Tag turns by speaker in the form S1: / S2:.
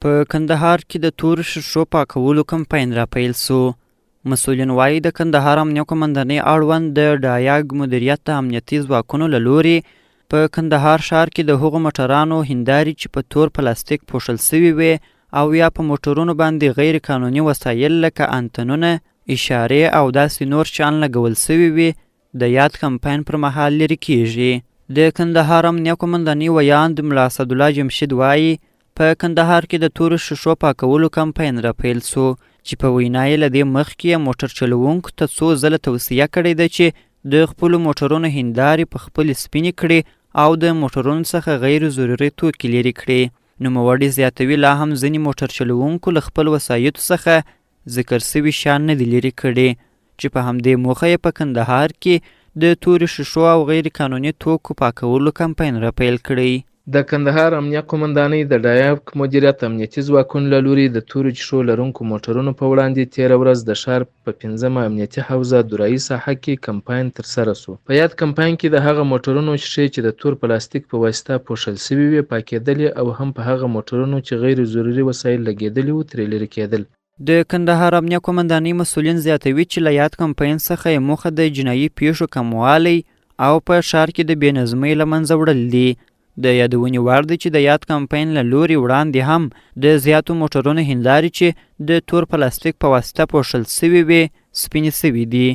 S1: په کندهار کې د تورو شیشو پاکولو کمپاین راپیل سو. مسؤلین وایي د کندهار امنیه قومندانۍ اړوند د ډایاګ مدیریت د امنیتي ځواکونو له لورې په کندهار ښار کې د هغو موټرانو هندارې چې په تور پلاستیک پوښل سوي وي او یا په موټرونو باندې غیر قانوني وسایل لکه انتنونه، اشارې او داسې نور شیان لګول سوي وي د یاد کمپاین پر مهال لرې کیږي. د کندهار امنیه قومندانۍ ویاند ملا اسدالله جمشید وایي په کندهار کې د تورو شیشو پاکولو کمپاین راپیل سو چې په وینا یې له دې مخکې موټر چلوونکو ته څو ځله توصیه کړې ده چې د خپلو موټرونو هندارې په خپلې سپینې کړي او د موټرونو څخه غیر ضروري توکي لرې کړي. نوموړي زیاتوي لا هم ځینې موټر چلوونکو له خپل وسایطو څخه ذکر سوي شیان نه دي لرې کړي چې په همدې موخه یې په کندهار کې د تورو شیشو او غیر قانوني توکو پاکولو کمپاین راپیل کړی.
S2: د کندهار امنیه قومندانۍ د ډایاګ مدیریت امنیتي ځواکونو له لورې د تورو شیشو لرونکو موټرونو په وړاندې تېره ورځ د ښار په 5مه امنیتي حوزه دورایي ساحه کې کمپاین ترسره سو. په یاد کمپاین کې د هغه موټرونو شیشې چې د تور پلاستیک په واسطه پوښل سوي وي پاکېدلې او هم په هغه موټرونو چې غیر ضروري وسایل لګېدلي وو ترې لرې کېدل.
S1: د کندهار امنیه قومندانۍ مسؤلین زیاتوي چې له یاد کمپاین څخه یې موخه د جنایي پیښو کموالی او په ښار کې د بې نظمۍ له منځه وړل دي. د یادونې وړ دی چې د یاد کمپاین له لورې وړاندې هم د زیاتو موټرونو هندارې چې د تور پلاستیک په واسطه پوښل سوي وي سپینې سوي دي.